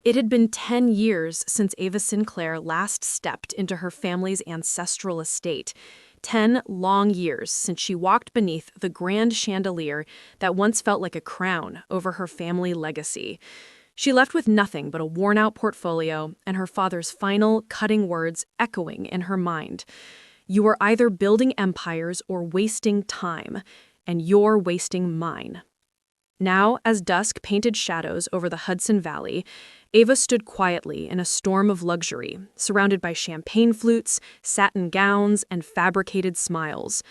It had been 10 years since Ava Sinclair last stepped into her family's ancestral estate. 10 long years since she walked beneath the grand chandelier that once felt like a crown over her family legacy. She left with nothing but a worn-out portfolio and her father's final, cutting words echoing in her mind. "You are either building empires or wasting time, and you're wasting mine." Now, as dusk painted shadows over the Hudson Valley, Ava stood quietly in a storm of luxury, surrounded by champagne flutes, satin gowns, and fabricated smiles.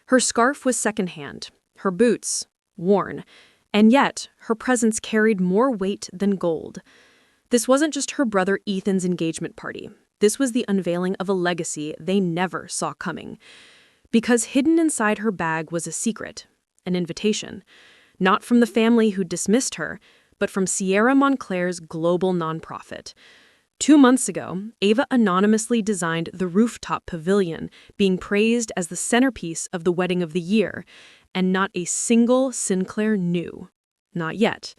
Her scarf was secondhand, her boots worn, and yet her presence carried more weight than gold. This wasn't just her brother Ethan's engagement party. This was the unveiling of a legacy they never saw coming. Because hidden inside her bag was a secret, an invitation. Not from the family who dismissed her, but from Sierra Montclair's global nonprofit. 2 months ago, Ava anonymously designed the rooftop pavilion, being praised as the centerpiece of the wedding of the year, and not a single Sinclair knew. Not yet.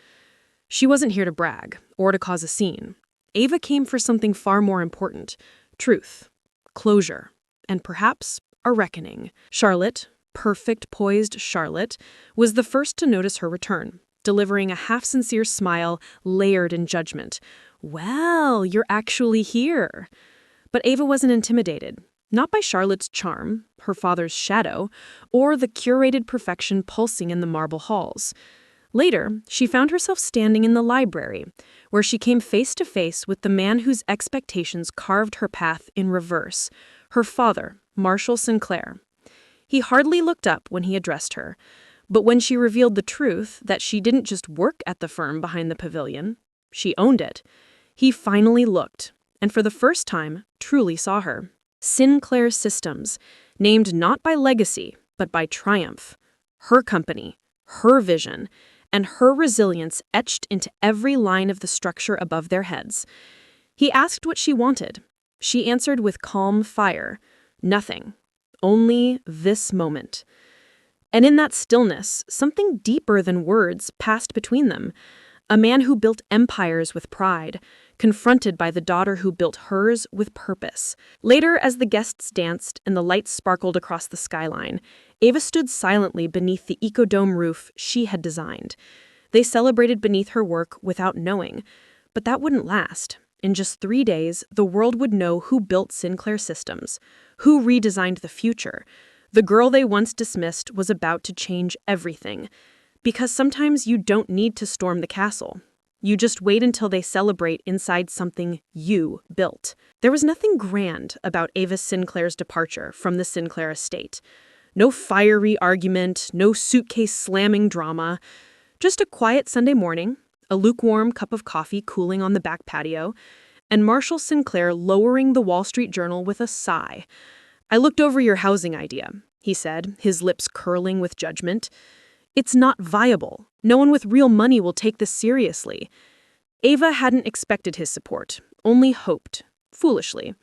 She wasn't here to brag, or to cause a scene. Ava came for something far more important: truth, closure, and perhaps a reckoning. Charlotte, perfect poised Charlotte, was the first to notice her return, delivering a half-sincere smile layered in judgment. "Well, you're actually here." But Ava wasn't intimidated, not by Charlotte's charm, her father's shadow, or the curated perfection pulsing in the marble halls. Later, she found herself standing in the library, where she came face to face with the man whose expectations carved her path in reverse, her father, Marshall Sinclair. He hardly looked up when he addressed her, but when she revealed the truth that she didn't just work at the firm behind the pavilion, she owned it, he finally looked, and for the first time, truly saw her. Sinclair Systems, named not by legacy, but by triumph. Her company, her vision, and her resilience etched into every line of the structure above their heads. He asked what she wanted. She answered with calm fire, "Nothing. Only this moment." And in that stillness, something deeper than words passed between them. A man who built empires with pride, confronted by the daughter who built hers with purpose. Later, as the guests danced and the lights sparkled across the skyline, Ava stood silently beneath the ecodome roof she had designed. They celebrated beneath her work without knowing. But that wouldn't last. In just 3 days, the world would know who built Sinclair Systems, who redesigned the future. The girl they once dismissed was about to change everything. Because sometimes you don't need to storm the castle. You just wait until they celebrate inside something you built. There was nothing grand about Ava Sinclair's departure from the Sinclair estate. No fiery argument, no suitcase slamming drama. Just a quiet Sunday morning, a lukewarm cup of coffee cooling on the back patio, and Marshall Sinclair lowering the Wall Street Journal with a sigh. "I looked over your housing idea," he said, his lips curling with judgment. "It's not viable. No one with real money will take this seriously." Ava hadn't expected his support, only hoped, foolishly.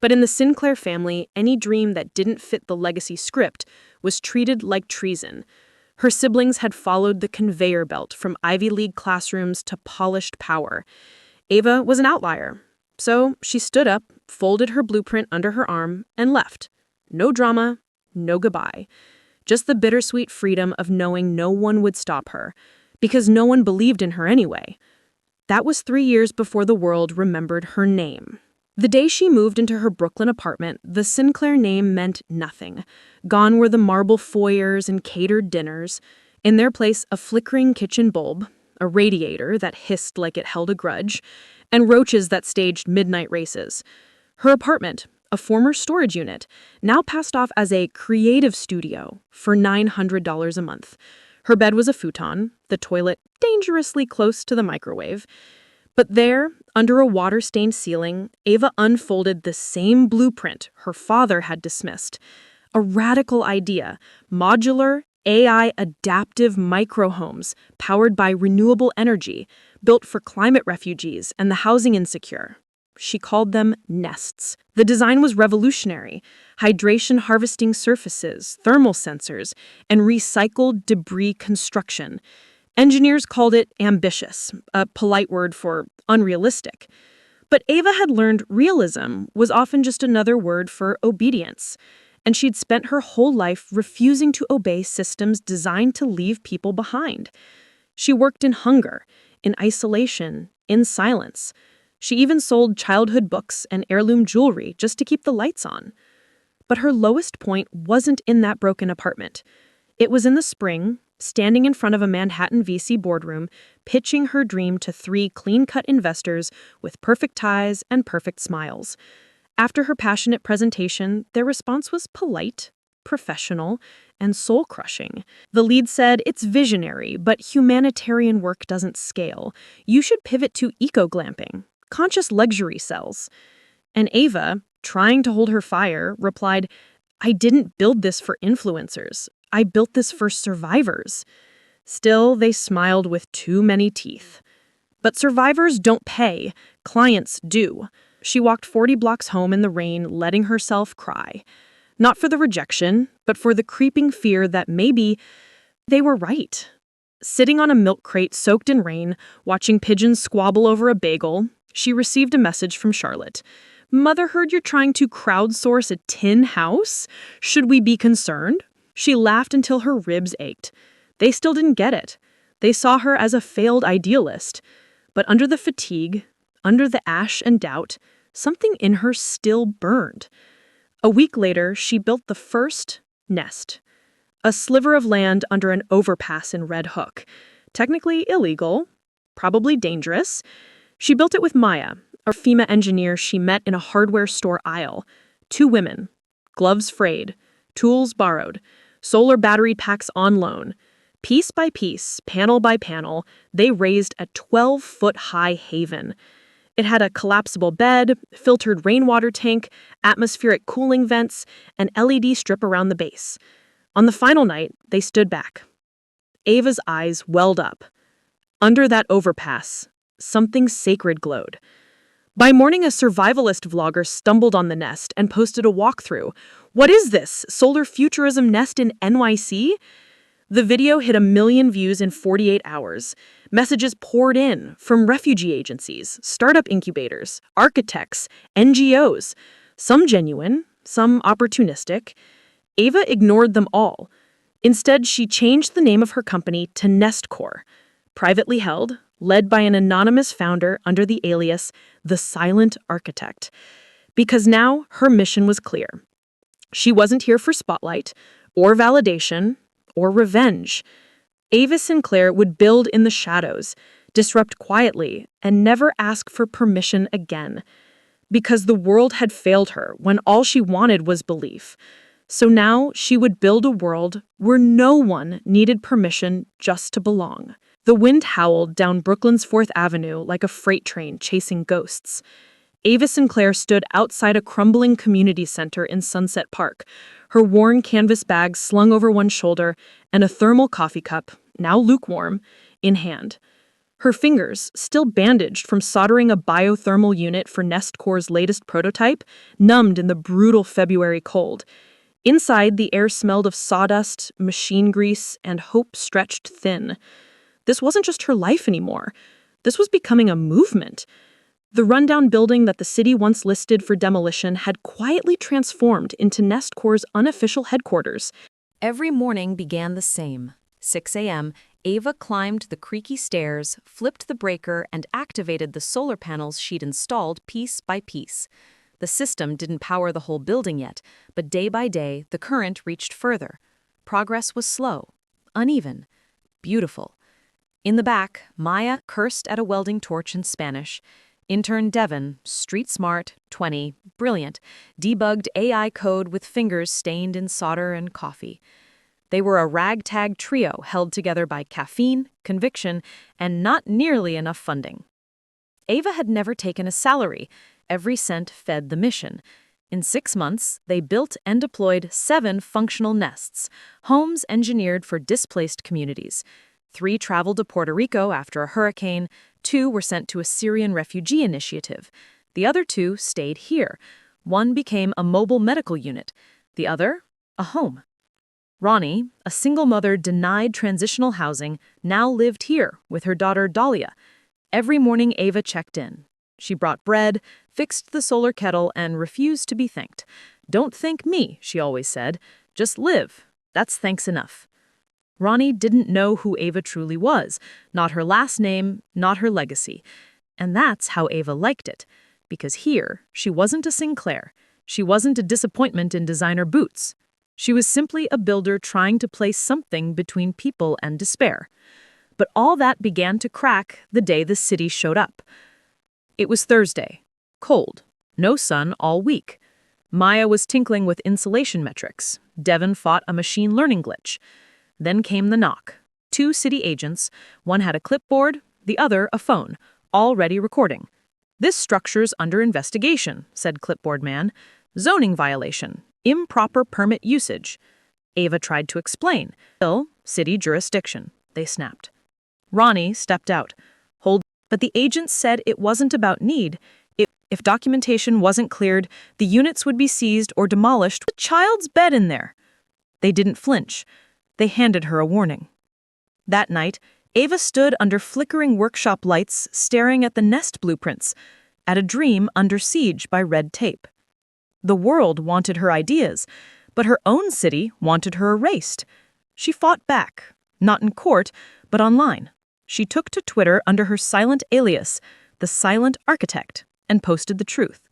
But in the Sinclair family, any dream that didn't fit the legacy script was treated like treason. Her siblings had followed the conveyor belt from Ivy League classrooms to polished power. Ava was an outlier. So she stood up, folded her blueprint under her arm, and left. No drama, no goodbye. Just the bittersweet freedom of knowing no one would stop her, because no one believed in her anyway. That was 3 years before the world remembered her name. The day she moved into her Brooklyn apartment, the Sinclair name meant nothing. Gone were the marble foyers and catered dinners. In their place, a flickering kitchen bulb, a radiator that hissed like it held a grudge, and roaches that staged midnight races. Her apartment, a former storage unit, now passed off as a creative studio for $900 a month. Her bed was a futon, the toilet dangerously close to the microwave. But there, under a water-stained ceiling, Ava unfolded the same blueprint her father had dismissed. A radical idea: modular, AI adaptive microhomes powered by renewable energy, built for climate refugees and the housing insecure. She called them nests. The design was revolutionary: hydration harvesting surfaces, thermal sensors, and recycled debris construction. Engineers called it ambitious, a polite word for unrealistic. But Ava had learned realism was often just another word for obedience, and she'd spent her whole life refusing to obey systems designed to leave people behind. She worked in hunger, in isolation, in silence. She even sold childhood books and heirloom jewelry just to keep the lights on. But her lowest point wasn't in that broken apartment. It was in the spring, standing in front of a Manhattan VC boardroom, pitching her dream to 3 clean-cut investors with perfect ties and perfect smiles. After her passionate presentation, their response was polite, professional, and soul-crushing. The lead said, "It's visionary, but humanitarian work doesn't scale. You should pivot to eco-glamping, conscious luxury cells." And Ava, trying to hold her fire, replied, "I didn't build this for influencers. I built this for survivors." Still, they smiled with too many teeth. But survivors don't pay. Clients do. She walked 40 blocks home in the rain, letting herself cry. Not for the rejection, but for the creeping fear that maybe they were right. Sitting on a milk crate soaked in rain, watching pigeons squabble over a bagel, she received a message from Charlotte. "Mother heard you're trying to crowdsource a tin house. Should we be concerned?" She laughed until her ribs ached. They still didn't get it. They saw her as a failed idealist. But under the fatigue, under the ash and doubt, something in her still burned. A week later, she built the first nest. A sliver of land under an overpass in Red Hook. Technically illegal, probably dangerous. She built it with Maya, a FEMA engineer she met in a hardware store aisle. 2 women, gloves frayed, tools borrowed, solar battery packs on loan. Piece by piece, panel by panel, they raised a 12-foot-high haven. It had a collapsible bed, filtered rainwater tank, atmospheric cooling vents, an LED strip around the base. On the final night, they stood back. Ava's eyes welled up. Under that overpass, something sacred glowed. By morning, a survivalist vlogger stumbled on the nest and posted a walkthrough. "What is this? Solar futurism nest in NYC?" The video hit 1 million views in 48 hours. Messages poured in from refugee agencies, startup incubators, architects, NGOs. Some genuine, some opportunistic. Ava ignored them all. Instead, she changed the name of her company to Nestcore, privately held, led by an anonymous founder under the alias The Silent Architect. Because now her mission was clear. She wasn't here for spotlight, or validation, or revenge. Ava Sinclair would build in the shadows, disrupt quietly, and never ask for permission again. Because the world had failed her when all she wanted was belief. So now she would build a world where no one needed permission just to belong. The wind howled down Brooklyn's 4th Avenue like a freight train chasing ghosts. Ava Sinclair stood outside a crumbling community center in Sunset Park, her worn canvas bag slung over one shoulder and a thermal coffee cup, now lukewarm, in hand. Her fingers, still bandaged from soldering a biothermal unit for Nestcore's latest prototype, numbed in the brutal February cold. Inside, the air smelled of sawdust, machine grease, and hope stretched thin. This wasn't just her life anymore. This was becoming a movement. The rundown building that the city once listed for demolition had quietly transformed into Nestcore's unofficial headquarters. Every morning began the same. 6 a.m., Ava climbed the creaky stairs, flipped the breaker, and activated the solar panels she'd installed piece by piece. The system didn't power the whole building yet, but day by day, the current reached further. Progress was slow, uneven, beautiful. In the back, Maya cursed at a welding torch in Spanish. Intern Devon, street smart, 20, brilliant, debugged AI code with fingers stained in solder and coffee. They were a ragtag trio held together by caffeine, conviction, and not nearly enough funding. Ava had never taken a salary. Every cent fed the mission. In 6 months, they built and deployed 7 functional nests, homes engineered for displaced communities. 3 traveled to Puerto Rico after a hurricane, 2 were sent to a Syrian refugee initiative. The other 2 stayed here. One became a mobile medical unit, the other, a home. Ronnie, a single mother denied transitional housing, now lived here with her daughter Dahlia. Every morning, Ava checked in. She brought bread, fixed the solar kettle, and refused to be thanked. "Don't thank me," she always said. "Just live. That's thanks enough." Ronnie didn't know who Ava truly was, not her last name, not her legacy. And that's how Ava liked it. Because here, she wasn't a Sinclair. She wasn't a disappointment in designer boots. She was simply a builder trying to place something between people and despair. But all that began to crack the day the city showed up. It was Thursday. Cold. No sun all week. Maya was tinkling with insulation metrics. Devon fought a machine learning glitch. Then came the knock. 2 city agents. One had a clipboard, the other a phone, already recording. "This structure's under investigation," said Clipboard Man. "Zoning violation. Improper permit usage." Ava tried to explain. "Still, city jurisdiction," they snapped. Ronnie stepped out. But the agents said it wasn't about need. If documentation wasn't cleared, the units would be seized or demolished with a child's bed in there. They didn't flinch. They handed her a warning. That night, Ava stood under flickering workshop lights, staring at the nest blueprints, at a dream under siege by red tape. The world wanted her ideas, but her own city wanted her erased. She fought back, not in court, but online. She took to Twitter under her silent alias, the Silent Architect, and posted the truth.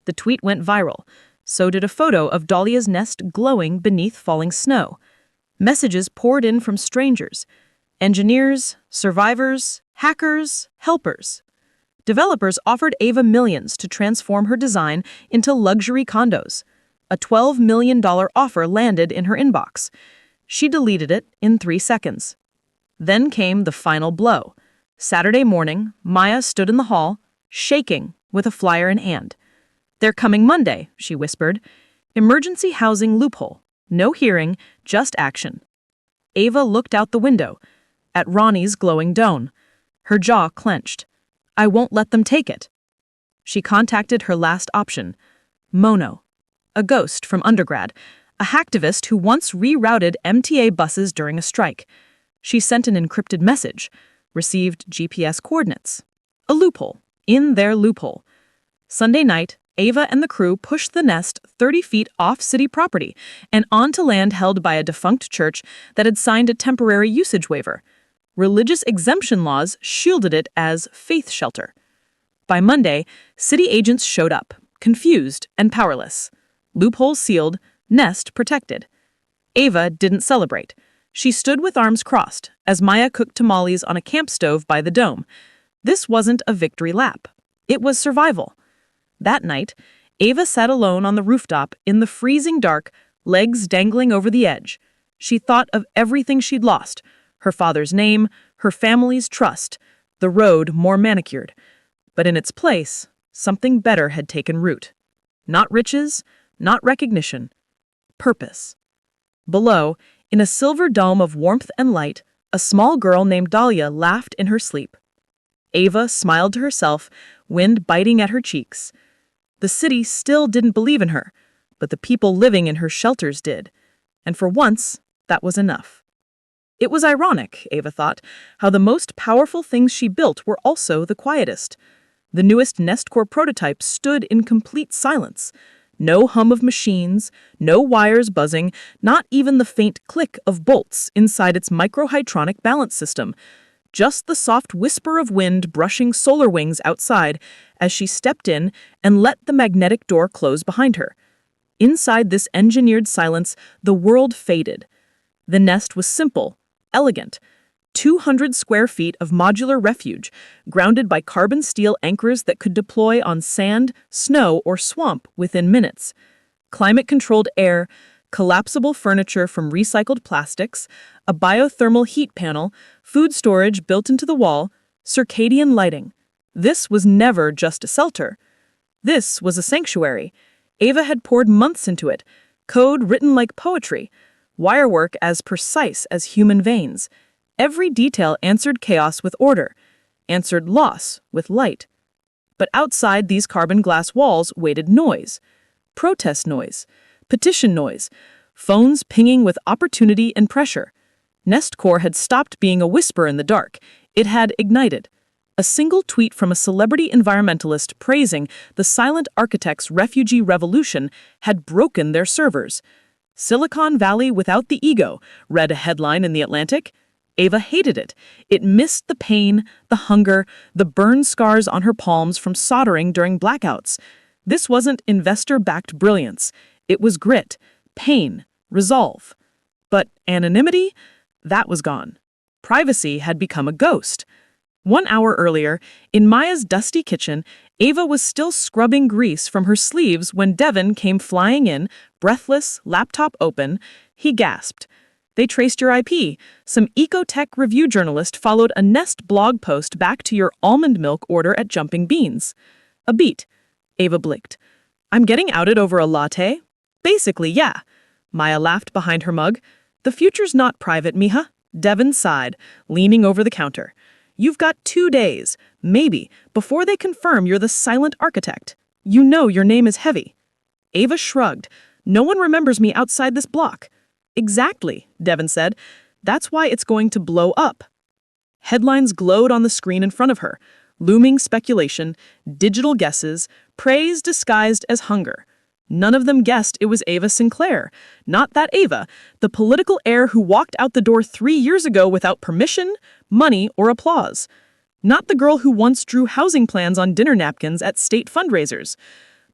The tweet went viral. So did a photo of Dahlia's nest glowing beneath falling snow. Messages poured in from strangers. Engineers, survivors, hackers, helpers. Developers offered Ava millions to transform her design into luxury condos. A $12 million offer landed in her inbox. She deleted it in 3 seconds. Then came the final blow. Saturday morning, Maya stood in the hall, shaking, with a flyer in hand. "They're coming Monday," she whispered. "Emergency housing loophole. No hearing, just action." Ava looked out the window, at Ronnie's glowing dome. Her jaw clenched. "I won't let them take it." She contacted her last option, Mono, a ghost from undergrad, a hacktivist who once rerouted MTA buses during a strike. She sent an encrypted message, received GPS coordinates. A loophole, in their loophole. Sunday night, Ava and the crew pushed the nest 30 feet off city property and onto land held by a defunct church that had signed a temporary usage waiver. Religious exemption laws shielded it as faith shelter. By Monday, city agents showed up, confused and powerless. Loophole sealed, nest protected. Ava didn't celebrate. She stood with arms crossed as Maya cooked tamales on a camp stove by the dome. This wasn't a victory lap. It was survival. That night, Ava sat alone on the rooftop in the freezing dark, legs dangling over the edge. She thought of everything she'd lost: her father's name, her family's trust, the road more manicured. But in its place, something better had taken root. Not riches, not recognition. Purpose. Below, in a silver dome of warmth and light, a small girl named Dahlia laughed in her sleep. Ava smiled to herself, wind biting at her cheeks. The city still didn't believe in her, but the people living in her shelters did. And for once, that was enough. It was ironic, Ava thought, how the most powerful things she built were also the quietest. The newest NestCore prototype stood in complete silence. No hum of machines, no wires buzzing, not even the faint click of bolts inside its microhydraulic balance system. Just the soft whisper of wind brushing solar wings outside as she stepped in and let the magnetic door close behind her. Inside this engineered silence, the world faded. The nest was simple, elegant. 200 square feet of modular refuge, grounded by carbon steel anchors that could deploy on sand, snow, or swamp within minutes. Climate-controlled air, collapsible furniture from recycled plastics, a biothermal heat panel, food storage built into the wall, circadian lighting. This was never just a shelter. This was a sanctuary. Ava had poured months into it, code written like poetry, wirework as precise as human veins. Every detail answered chaos with order, answered loss with light. But outside these carbon glass walls waited noise. Protest noise, petition noise, phones pinging with opportunity and pressure. Nestcore had stopped being a whisper in the dark. It had ignited. A single tweet from a celebrity environmentalist praising the silent architect's refugee revolution had broken their servers. Silicon Valley without the ego, read a headline in The Atlantic. Ava hated it. It missed the pain, the hunger, the burn scars on her palms from soldering during blackouts. This wasn't investor-backed brilliance. It was grit, pain, resolve. But anonymity? That was gone. Privacy had become a ghost. 1 hour earlier, in Maya's dusty kitchen, Ava was still scrubbing grease from her sleeves when Devon came flying in, breathless, laptop open. He gasped. They traced your IP. Some eco-tech review journalist followed a Nest blog post back to your almond milk order at Jumping Beans. A beat. Ava blinked. I'm getting outed over a latte? Basically, yeah. Maya laughed behind her mug. The future's not private, mija. Devon sighed, leaning over the counter. You've got 2 days, maybe, before they confirm you're the silent architect. You know your name is heavy. Ava shrugged. No one remembers me outside this block. Exactly, Devon said. That's why it's going to blow up. Headlines glowed on the screen in front of her. Looming speculation, digital guesses, praise disguised as hunger. None of them guessed it was Ava Sinclair. Not that Ava, the political heir who walked out the door 3 years ago without permission, money, or applause. Not the girl who once drew housing plans on dinner napkins at state fundraisers.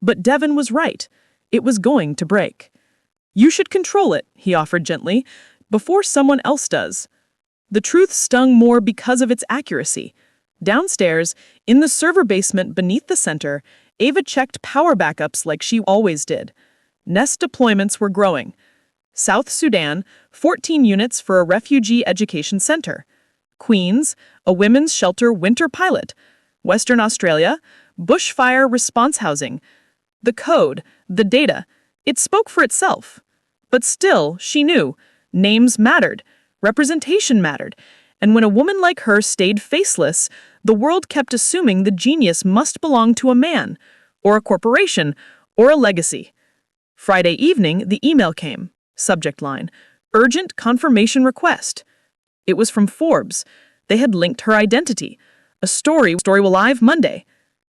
But Devon was right. It was going to break. You should control it, he offered gently, before someone else does. The truth stung more because of its accuracy. Downstairs, in the server basement beneath the center, Ava checked power backups like she always did. Nest deployments were growing. South Sudan, 14 units for a refugee education center. Queens, a women's shelter winter pilot. Western Australia, bushfire response housing. The code, the data, it spoke for itself. But still, she knew, names mattered, representation mattered, and when a woman like her stayed faceless, the world kept assuming the genius must belong to a man, or a corporation, or a legacy. Friday evening, the email came. Subject line, urgent confirmation request. It was from Forbes. They had linked her identity. A story will live Monday.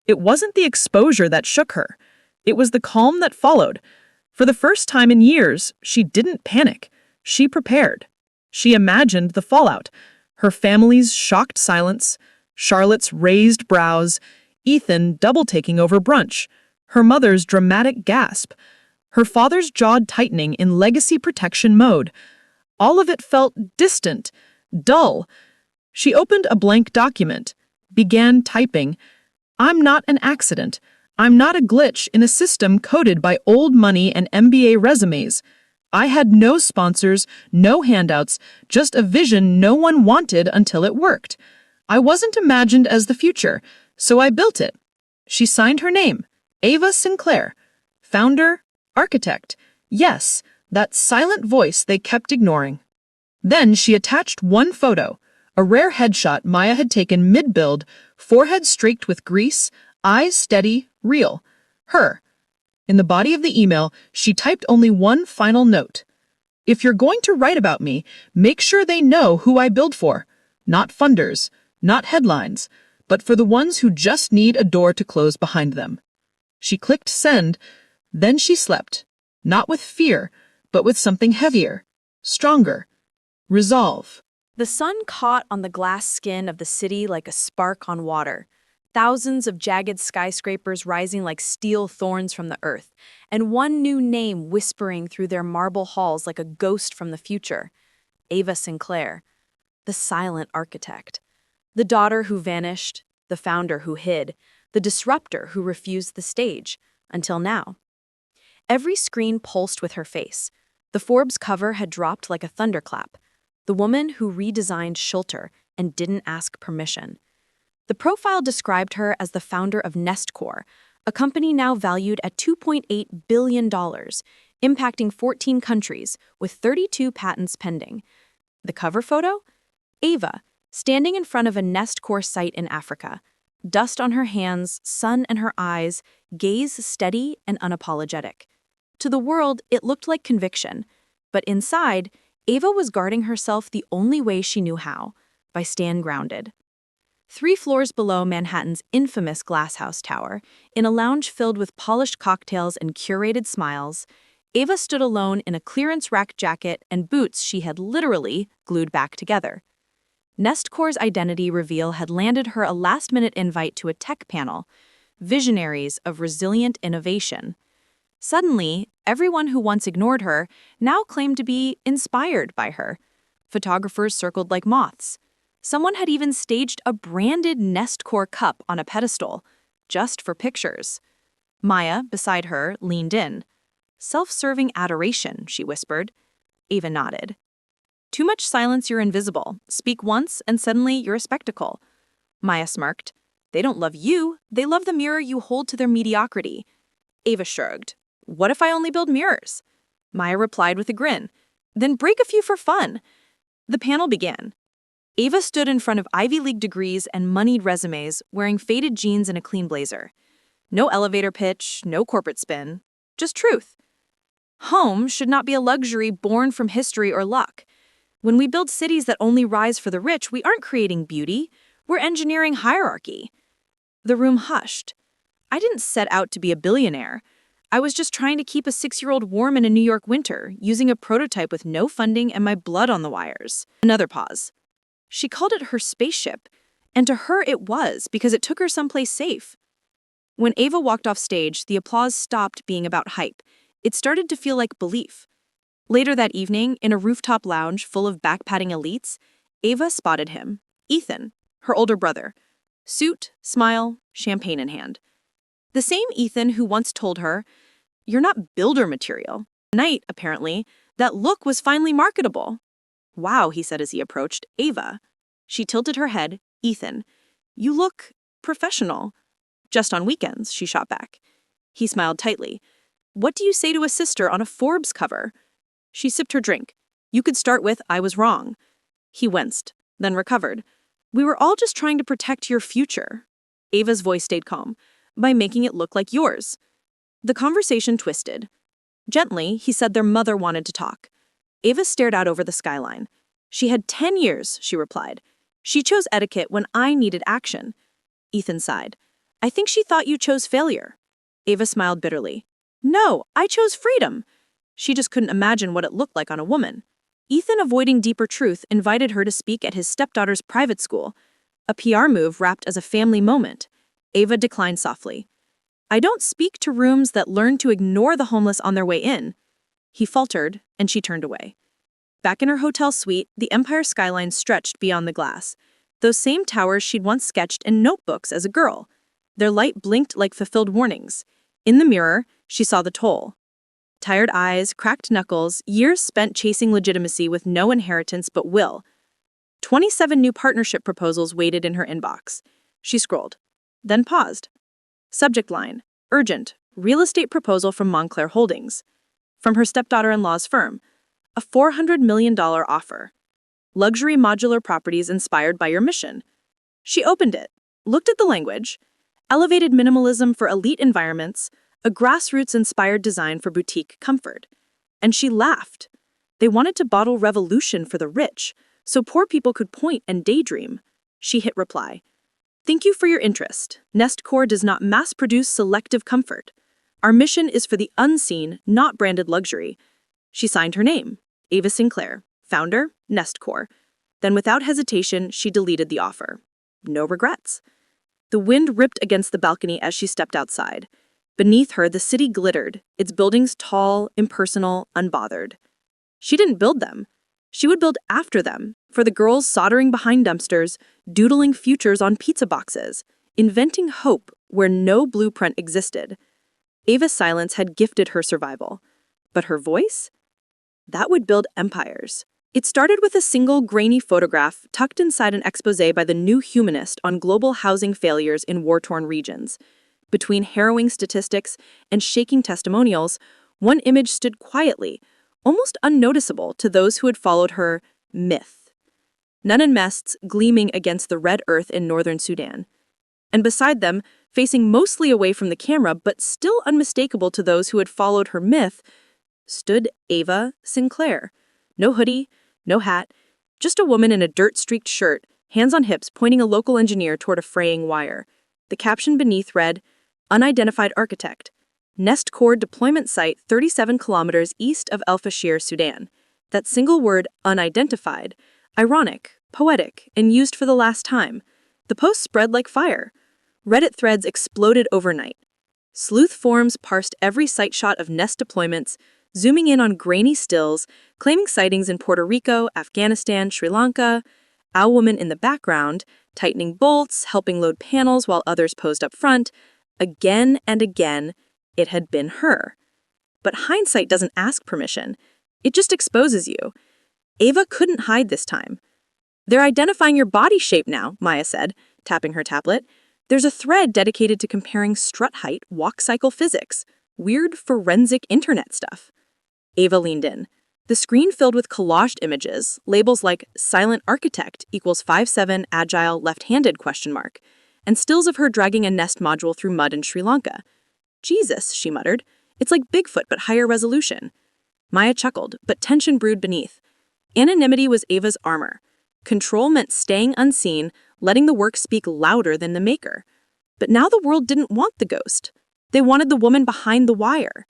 It wasn't the exposure that shook her. It was the calm that followed. For the first time in years, she didn't panic. She prepared. She imagined the fallout. Her family's shocked silence, Charlotte's raised brows, Ethan double-taking over brunch, her mother's dramatic gasp, her father's jaw tightening in legacy protection mode. All of it felt distant, dull. She opened a blank document, began typing. I'm not an accident. I'm not a glitch in a system coded by old money and MBA resumes. I had no sponsors, no handouts, just a vision no one wanted until it worked. I wasn't imagined as the future, so I built it. She signed her name, Ava Sinclair. Founder, architect. Yes, that silent voice they kept ignoring. Then she attached one photo, a rare headshot Maya had taken mid-build, forehead streaked with grease, eyes steady, real. Her. In the body of the email, she typed only one final note. If you're going to write about me, make sure they know who I build for. Not funders, not headlines, but for the ones who just need a door to close behind them. She clicked send, then she slept. Not with fear, but with something heavier, stronger. Resolve. The sun caught on the glass skin of the city like a spark on water. Thousands of jagged skyscrapers rising like steel thorns from the earth, and one new name whispering through their marble halls like a ghost from the future. Ava Sinclair, the silent architect. The daughter who vanished, the founder who hid, the disruptor who refused the stage, until now. Every screen pulsed with her face. The Forbes cover had dropped like a thunderclap. The woman who redesigned Schulter and didn't ask permission. The profile described her as the founder of Nestcore, a company now valued at $2.8 billion, impacting 14 countries with 32 patents pending. The cover photo? Ava, standing in front of a Nestcore site in Africa. Dust on her hands, sun in her eyes, gaze steady and unapologetic. To the world, it looked like conviction. But inside, Ava was guarding herself the only way she knew how, by staying grounded. 3 floors below Manhattan's infamous Glass House Tower, in a lounge filled with polished cocktails and curated smiles, Ava stood alone in a clearance rack jacket and boots she had literally glued back together. Nestcore's identity reveal had landed her a last-minute invite to a tech panel, Visionaries of Resilient Innovation. Suddenly, everyone who once ignored her now claimed to be inspired by her. Photographers circled like moths. Someone had even staged a branded Nestcore cup on a pedestal, just for pictures. Maya, beside her, leaned in. "Self-serving adoration," she whispered. Ava nodded. "Too much silence, you're invisible. Speak once, and suddenly you're a spectacle." Maya smirked. "They don't love you. They love the mirror you hold to their mediocrity." Ava shrugged. "What if I only build mirrors?" Maya replied with a grin. "Then break a few for fun." The panel began. Ava stood in front of Ivy League degrees and moneyed resumes, wearing faded jeans and a clean blazer. No elevator pitch, no corporate spin, just truth. Home should not be a luxury born from history or luck. When we build cities that only rise for the rich, we aren't creating beauty, we're engineering hierarchy. The room hushed. I didn't set out to be a billionaire. I was just trying to keep a 6-year-old warm in a New York winter, using a prototype with no funding and my blood on the wires. Another pause. She called it her spaceship, and to her it was because it took her someplace safe. When Ava walked off stage, the applause stopped being about hype. It started to feel like belief. Later that evening, in a rooftop lounge full of backpatting elites, Ava spotted him, Ethan, her older brother. Suit, smile, champagne in hand. The same Ethan who once told her, "You're not builder material." Tonight, apparently, that look was finally marketable. "Wow," he said as he approached. "Ava." She tilted her head. "Ethan, you look professional." "Just on weekends," she shot back. He smiled tightly. "What do you say to a sister on a Forbes cover?" She sipped her drink. "You could start with, 'I was wrong.'" He winced, then recovered. "We were all just trying to protect your future." Ava's voice stayed calm. "By making it look like yours." The conversation twisted. Gently, he said their mother wanted to talk. Ava stared out over the skyline. "She had 10 years, she replied. "She chose etiquette when I needed action." Ethan sighed. "I think she thought you chose failure." Ava smiled bitterly. "No, I chose freedom." She just couldn't imagine what it looked like on a woman. Ethan, avoiding deeper truth, invited her to speak at his stepdaughter's private school, a PR move wrapped as a family moment. Ava declined softly. "I don't speak to rooms that learn to ignore the homeless on their way in." He faltered, and she turned away. Back in her hotel suite, the Empire skyline stretched beyond the glass. Those same towers she'd once sketched in notebooks as a girl. Their light blinked like fulfilled warnings. In the mirror, she saw the toll. Tired eyes, cracked knuckles, years spent chasing legitimacy with no inheritance but will. 27 new partnership proposals waited in her inbox. She scrolled, then paused. Subject line, urgent, real estate proposal from Montclair Holdings. From her stepdaughter-in-law's firm, a $400 million offer. Luxury modular properties inspired by your mission. She opened it, looked at the language, elevated minimalism for elite environments, a grassroots-inspired design for boutique comfort. And she laughed. They wanted to bottle revolution for the rich, so poor people could point and daydream. She hit reply. "Thank you for your interest. Nestcore does not mass-produce selective comfort. Our mission is for the unseen, not branded luxury." She signed her name, Ava Sinclair, founder, Nestcore. Then without hesitation, she deleted the offer. No regrets. The wind ripped against the balcony as she stepped outside. Beneath her, the city glittered, its buildings tall, impersonal, unbothered. She didn't build them. She would build after them, for the girls soldering behind dumpsters, doodling futures on pizza boxes, inventing hope where no blueprint existed. Ava's silence had gifted her survival. But her voice? That would build empires. It started with a single grainy photograph tucked inside an exposé by the New Humanist on global housing failures in war-torn regions. Between harrowing statistics and shaking testimonials, one image stood quietly, almost unnoticeable to those who had followed her myth. Nun nests gleaming against the red earth in northern Sudan. And beside them, facing mostly away from the camera but still unmistakable to those who had followed her myth, stood Ava Sinclair. No hoodie, no hat, just a woman in a dirt-streaked shirt, hands on hips pointing a local engineer toward a fraying wire. The caption beneath read, "Unidentified architect. Nest Core deployment site 37 kilometers east of El Fasher, Sudan." That single word, unidentified, ironic, poetic, and used for the last time. The post spread like fire. Reddit threads exploded overnight. Sleuth forums parsed every site shot of Nest deployments, zooming in on grainy stills, claiming sightings in Puerto Rico, Afghanistan, Sri Lanka. Owl woman in the background, tightening bolts, helping load panels while others posed up front. Again and again, it had been her. But hindsight doesn't ask permission. It just exposes you. Ava couldn't hide this time. "They're identifying your body shape now," Maya said, tapping her tablet. "There's a thread dedicated to comparing strut height, walk cycle physics. Weird forensic internet stuff." Ava leaned in. The screen filled with collaged images, labels like "silent architect equals 5'7", agile, left-handed?" and stills of her dragging a Nest module through mud in Sri Lanka. "Jesus," she muttered. "It's like Bigfoot but higher resolution." Maya chuckled, but tension brewed beneath. Anonymity was Ava's armor. Control meant staying unseen, letting the work speak louder than the maker. But now the world didn't want the ghost. They wanted the woman behind the wire.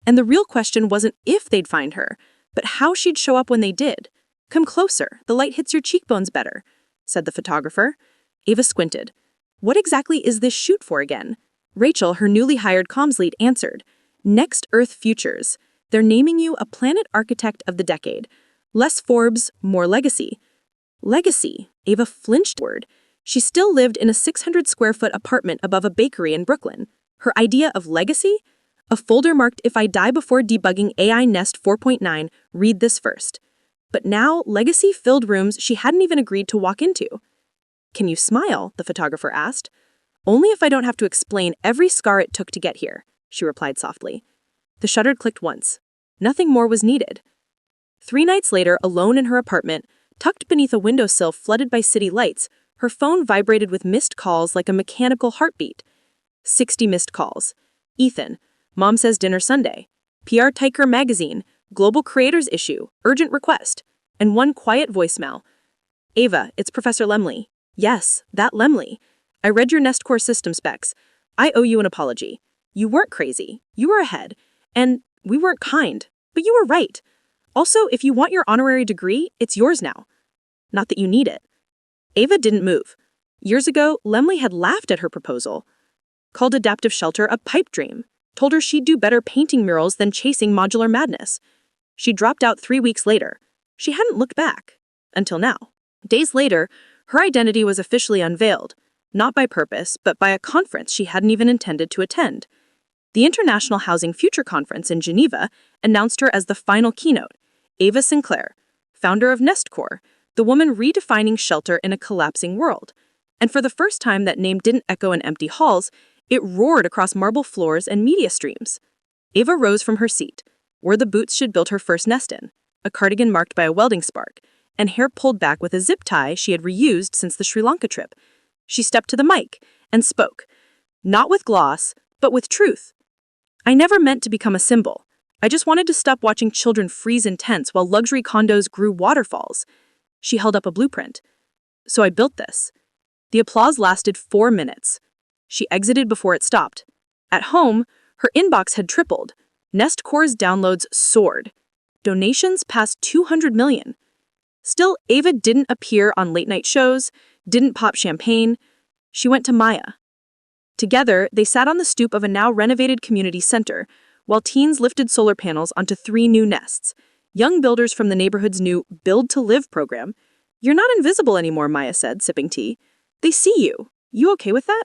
And the real question wasn't if they'd find her, but how she'd show up when they did. "Come closer, the light hits your cheekbones better," said the photographer. Ava squinted. "What exactly is this shoot for again?" Rachel, her newly hired comms lead, answered. "Next Earth Futures. They're naming you a planet architect of the decade. Less Forbes, more legacy." Legacy, Ava flinched word. She still lived in a 600-square-foot apartment above a bakery in Brooklyn. Her idea of legacy? A folder marked, "If I die before debugging AI Nest 4.9, read this first." But now, legacy filled rooms she hadn't even agreed to walk into. "Can you smile?" the photographer asked. "Only if I don't have to explain every scar it took to get here," she replied softly. The shutter clicked once. Nothing more was needed. 3 nights later, alone in her apartment, tucked beneath a windowsill flooded by city lights, her phone vibrated with missed calls like a mechanical heartbeat. 60 missed calls. Ethan, "Mom says dinner Sunday." PR Tiker Magazine, "Global Creators Issue, urgent request." And one quiet voicemail. "Ava, it's Professor Lemley." "Yes, that Lemley. I read your Nest Core system specs. I owe you an apology. You weren't crazy. You were ahead. And we weren't kind. But you were right. Also, if you want your honorary degree, it's yours now. Not that you need it." Ava didn't move. Years ago, Lemley had laughed at her proposal, called Adaptive Shelter a pipe dream, told her she'd do better painting murals than chasing modular madness. She dropped out 3 weeks later. She hadn't looked back. Until now. Days later, her identity was officially unveiled, not by purpose, but by a conference she hadn't even intended to attend. The International Housing Future Conference in Geneva announced her as the final keynote, Ava Sinclair, founder of Nest Core, the woman redefining shelter in a collapsing world. And for the first time, that name didn't echo in empty halls, it roared across marble floors and media streams. Ava rose from her seat, wore the boots she'd built her first nest in, a cardigan marked by a welding spark, and hair pulled back with a zip tie she had reused since the Sri Lanka trip. She stepped to the mic and spoke, not with gloss, but with truth. "I never meant to become a symbol. I just wanted to stop watching children freeze in tents while luxury condos grew waterfalls." She held up a blueprint. "So I built this." The applause lasted 4 minutes. She exited before it stopped. At home, her inbox had tripled. Nest Core's downloads soared. Donations passed 200 million. Still, Ava didn't appear on late-night shows, didn't pop champagne. She went to Maya. Together, they sat on the stoop of a now-renovated community center, while teens lifted solar panels onto 3 new nests. Young builders from the neighborhood's new Build to Live program. "You're not invisible anymore," Maya said, sipping tea. "They see you. You okay with that?"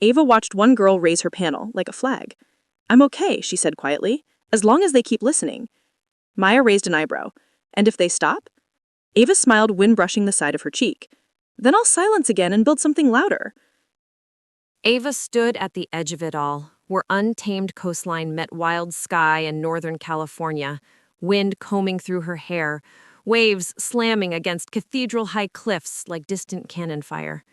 Ava watched one girl raise her panel, like a flag. "I'm okay," she said quietly, "as long as they keep listening." Maya raised an eyebrow. "And if they stop?" Ava smiled, wind brushing the side of her cheek. "Then I'll silence again and build something louder." Ava stood at the edge of it all, where untamed coastline met wild sky in Northern California, wind combing through her hair, waves slamming against cathedral-high cliffs like distant cannon fire.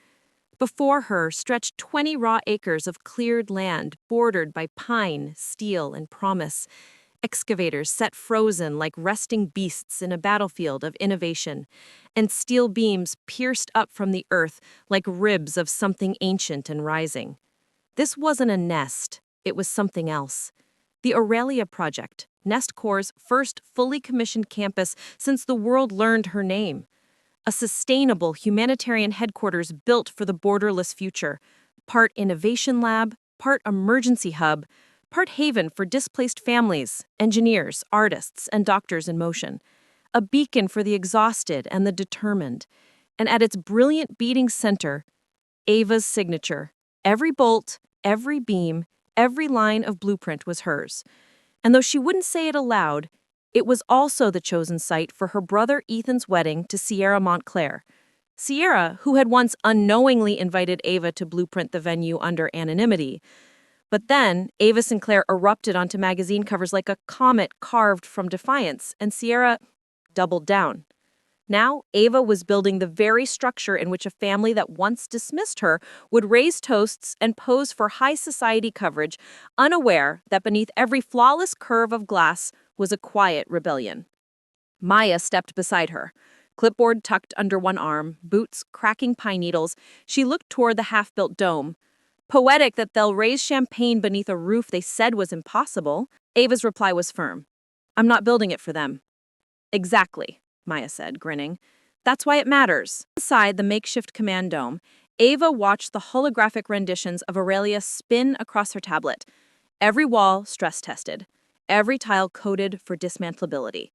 Before her stretched 20 raw acres of cleared land bordered by pine, steel, and promise, excavators set frozen like resting beasts in a battlefield of innovation, and steel beams pierced up from the earth like ribs of something ancient and rising. This wasn't a nest, it was something else. The Aurelia Project, Nest Corps' first fully commissioned campus since the world learned her name. A sustainable humanitarian headquarters built for the borderless future, part innovation lab, part emergency hub, part haven for displaced families, engineers, artists, and doctors in motion. A beacon for the exhausted and the determined. And at its brilliant beating center, Ava's signature. Every bolt, every beam, every line of blueprint was hers. And though she wouldn't say it aloud, it was also the chosen site for her brother Ethan's wedding to Sierra Montclair. Sierra, who had once unknowingly invited Ava to blueprint the venue under anonymity. But then, Ava Sinclair erupted onto magazine covers like a comet carved from defiance, and Sierra doubled down. Now, Ava was building the very structure in which a family that once dismissed her would raise toasts and pose for high society coverage, unaware that beneath every flawless curve of glass was a quiet rebellion. Maya stepped beside her. Clipboard tucked under one arm, boots cracking pine needles, she looked toward the half-built dome. Poetic that they'll raise champagne beneath a roof they said was impossible. Ava's reply was firm. I'm not building it for them. Exactly, Maya said, grinning. That's why it matters. Inside the makeshift command dome, Ava watched the holographic renditions of Aurelia spin across her tablet. Every wall stress-tested. Every tile coded for dismantleability.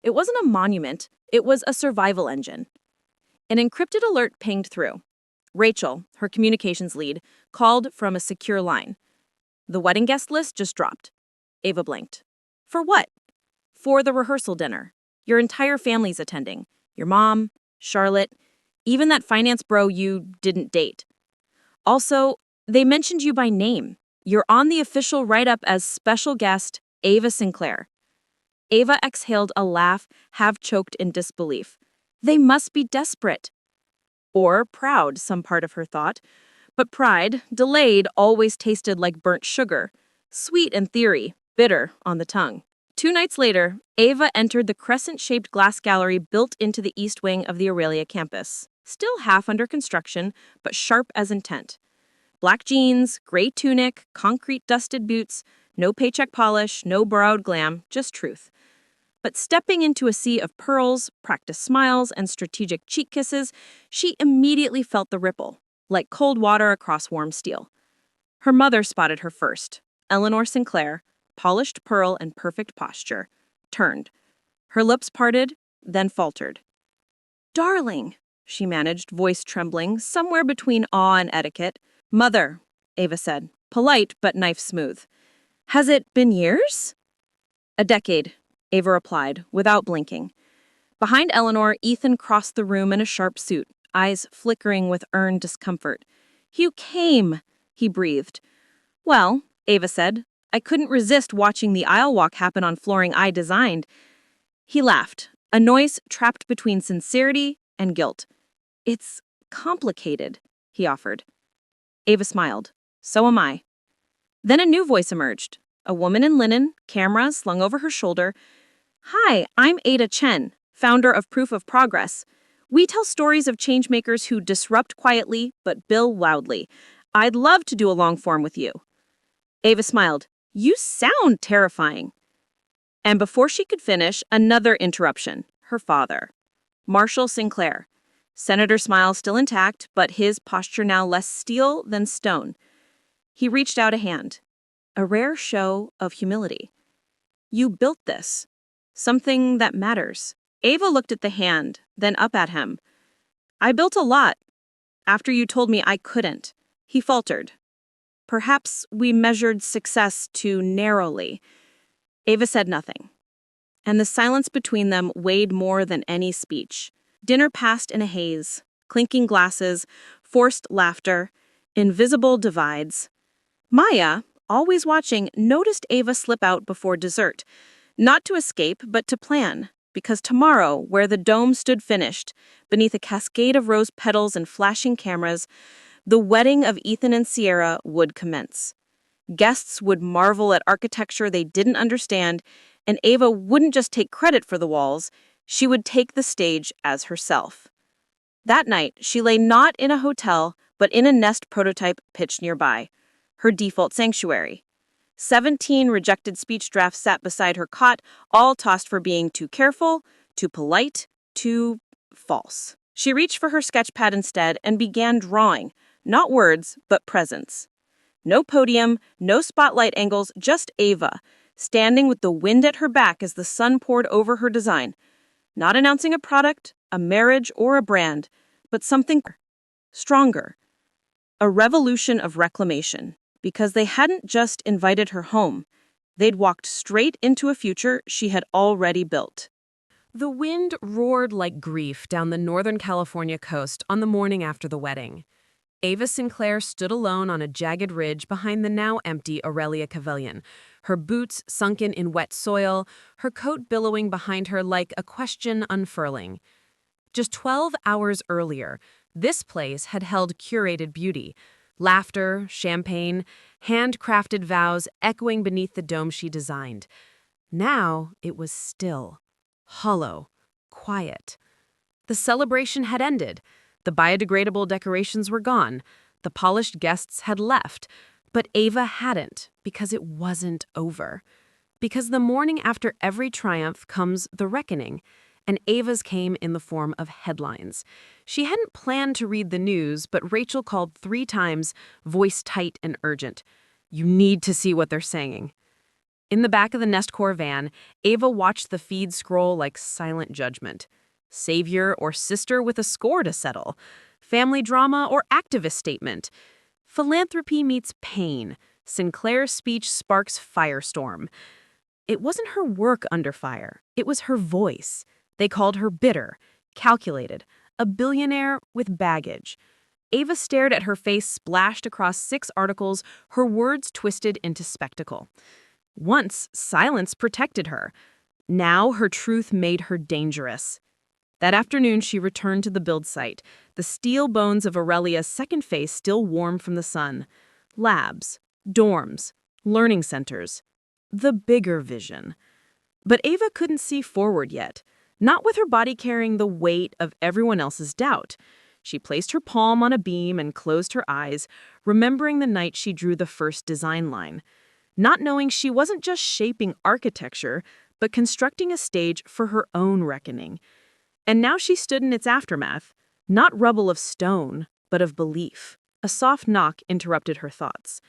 It wasn't a monument, it was a survival engine. An encrypted alert pinged through. Rachel, her communications lead, called from a secure line. The wedding guest list just dropped. Ava blinked. For what? For the rehearsal dinner. Your entire family's attending. Your mom, Charlotte, even that finance bro you didn't date. Also, they mentioned you by name. You're on the official write-up as special guest Ava Sinclair. Ava exhaled a laugh, half choked in disbelief. They must be desperate. Or proud, some part of her thought. But pride, delayed, always tasted like burnt sugar. Sweet in theory, bitter on the tongue. 2 nights later, Ava entered the crescent-shaped glass gallery built into the east wing of the Aurelia campus. Still half under construction, but sharp as intent. Black jeans, gray tunic, concrete-dusted boots, no paycheck polish, no borrowed glam, just truth. But stepping into a sea of pearls, practiced smiles, and strategic cheek kisses, she immediately felt the ripple, like cold water across warm steel. Her mother spotted her first, Eleanor Sinclair, polished pearl and perfect posture, turned. Her lips parted, then faltered. Darling, she managed, voice trembling, somewhere between awe and etiquette. Mother, Ava said, polite but knife smooth. Has it been years? A decade, Ava replied, without blinking. Behind Eleanor, Ethan crossed the room in a sharp suit, eyes flickering with earned discomfort. You came, he breathed. Well, Ava said, I couldn't resist watching the aisle walk happen on flooring I designed. He laughed, a noise trapped between sincerity and guilt. It's complicated, he offered. Ava smiled. So am I. Then a new voice emerged, a woman in linen, camera slung over her shoulder. Hi, I'm Ada Chen, founder of Proof of Progress. We tell stories of changemakers who disrupt quietly but build loudly. I'd love to do a long form with you. Ava smiled. You sound terrifying. And before she could finish, another interruption. Her father, Marshall Sinclair. Senator's smile still intact, but his posture now less steel than stone. He reached out a hand. A rare show of humility. You built this. Something that matters. Ava looked at the hand, then up at him. I built a lot. After you told me I couldn't. He faltered. Perhaps we measured success too narrowly. Ava said nothing. And the silence between them weighed more than any speech. Dinner passed in a haze. Clinking glasses, forced laughter, invisible divides. Maya, always watching, noticed Ava slip out before dessert. Not to escape, but to plan. Because tomorrow, where the dome stood finished, beneath a cascade of rose petals and flashing cameras, the wedding of Ethan and Sierra would commence. Guests would marvel at architecture they didn't understand, and Ava wouldn't just take credit for the walls, she would take the stage as herself. That night, she lay not in a hotel, but in a Nest prototype pitched nearby, her default sanctuary. 17 rejected speech drafts sat beside her cot, all tossed for being too careful, too polite, too false. She reached for her sketchpad instead and began drawing, not words, but presence. No podium, no spotlight angles, just Ava, standing with the wind at her back as the sun poured over her design. Not announcing a product, a marriage, or a brand, but something stronger. A revolution of reclamation, because they hadn't just invited her home. They'd walked straight into a future she had already built. The wind roared like grief down the Northern California coast on the morning after the wedding. Ava Sinclair stood alone on a jagged ridge behind the now empty Aurelia Pavilion, her boots sunken in wet soil, her coat billowing behind her like a question unfurling. Just 12 hours earlier, this place had held curated beauty, laughter, champagne, handcrafted vows echoing beneath the dome she designed. Now it was still, hollow, quiet. The celebration had ended. The biodegradable decorations were gone. The polished guests had left. But Ava hadn't, because it wasn't over. Because the morning after every triumph comes the reckoning, and Ava's came in the form of headlines. She hadn't planned to read the news, but Rachel called 3 times, voice tight and urgent. "You need to see what they're saying." In the back of the Nestcore van, Ava watched the feed scroll like silent judgment. Savior or sister with a score to settle. Family drama or activist statement. Philanthropy meets pain. Sinclair's speech sparks firestorm. It wasn't her work under fire. It was her voice. They called her bitter, calculated, a billionaire with baggage. Ava stared at her face splashed across 6 articles, her words twisted into spectacle. Once, silence protected her. Now her truth made her dangerous. That afternoon, she returned to the build site, the steel bones of Aurelia's second face still warm from the sun. Labs, dorms, learning centers. The bigger vision. But Ava couldn't see forward yet, not with her body carrying the weight of everyone else's doubt. She placed her palm on a beam and closed her eyes, remembering the night she drew the first design line. Not knowing she wasn't just shaping architecture, but constructing a stage for her own reckoning. And now she stood in its aftermath, not rubble of stone, but of belief. A soft knock interrupted her thoughts.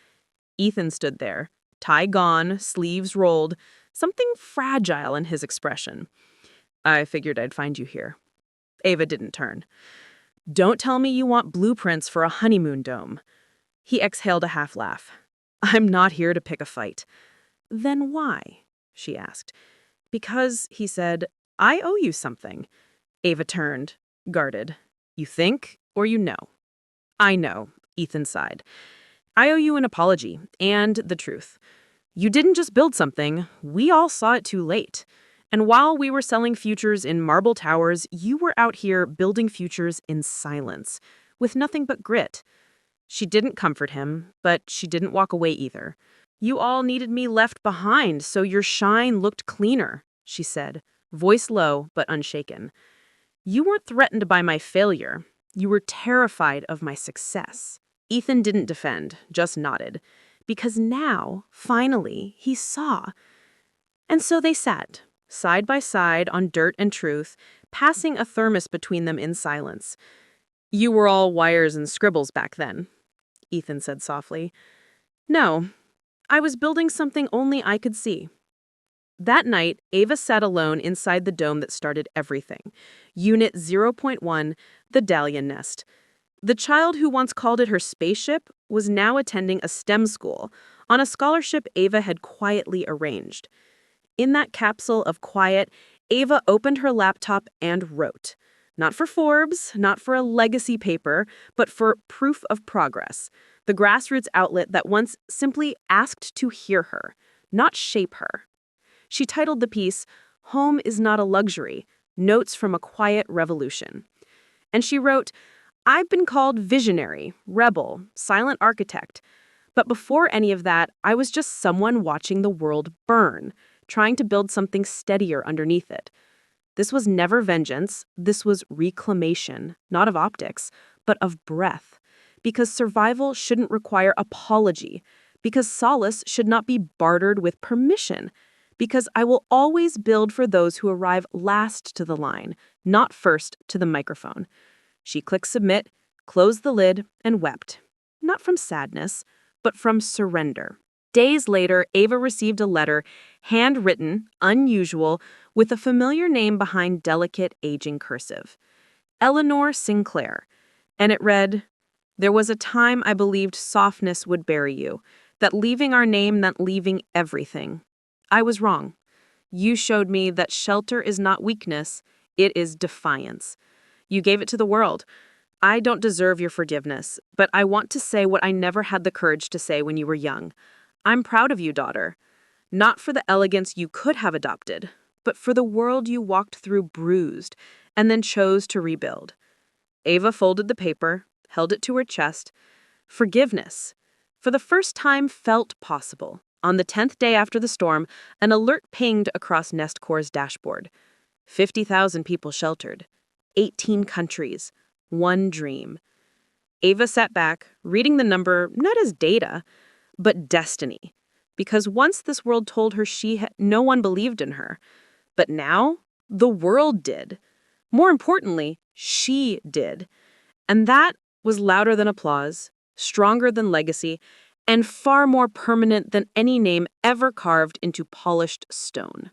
Ethan stood there, tie gone, sleeves rolled, something fragile in his expression. "I figured I'd find you here." Ava didn't turn. "Don't tell me you want blueprints for a honeymoon dome." He exhaled a half laugh. "I'm not here to pick a fight." "Then why?" she asked. "Because," he said, "I owe you something." Ava turned, guarded. "You think, or you know?" "I know," Ethan sighed. "I owe you an apology, and the truth. You didn't just build something, we all saw it too late. And while we were selling futures in marble towers, you were out here building futures in silence, with nothing but grit." She didn't comfort him, but she didn't walk away either. "You all needed me left behind so your shine looked cleaner," she said, voice low but unshaken. "You weren't threatened by my failure. You were terrified of my success." Ethan didn't defend, just nodded. Because now, finally, he saw. And so they sat, side by side on dirt and truth, passing a thermos between them in silence. "You were all wires and scribbles back then," Ethan said softly. "No, I was building something only I could see." That night, Ava sat alone inside the dome that started everything. Unit 0.1, the Dahlia Nest. The child who once called it her spaceship was now attending a STEM school on a scholarship Ava had quietly arranged. In that capsule of quiet, Ava opened her laptop and wrote. Not for Forbes, not for a legacy paper, but for proof of progress. The grassroots outlet that once simply asked to hear her, not shape her. She titled the piece, "Home is Not a Luxury, Notes from a Quiet Revolution." And she wrote, "I've been called visionary, rebel, silent architect, But before any of that, I was just someone watching the world burn, trying to build something steadier underneath it. This was never vengeance, this was reclamation, not of optics, but of breath. Because survival shouldn't require apology, because solace should not be bartered with permission, because I will always build for those who arrive last to the line, not first to the microphone. She clicked submit, closed the lid, and wept. Not from sadness, but from surrender. Days later, Ava received a letter, handwritten, unusual, with a familiar name behind delicate, aging cursive. Eleanor Sinclair. And it read, "There was a time I believed softness would bury you, that leaving our name meant leaving everything. I was wrong. You showed me that shelter is not weakness, it is defiance. You gave it to the world. I don't deserve your forgiveness, but I want to say what I never had the courage to say when you were young. I'm proud of you, daughter. Not for the elegance you could have adopted, but for the world you walked through bruised and then chose to rebuild." Ava folded the paper, held it to her chest. Forgiveness, for the first time, felt possible. On the 10th day after the storm, an alert pinged across Nest Corps' dashboard. 50,000 people sheltered. 18 countries. One dream. Ava sat back, reading the number not as data, but destiny. Because once this world told her no one believed in her. But now, the world did. More importantly, she did. And that was louder than applause, stronger than legacy, and far more permanent than any name ever carved into polished stone.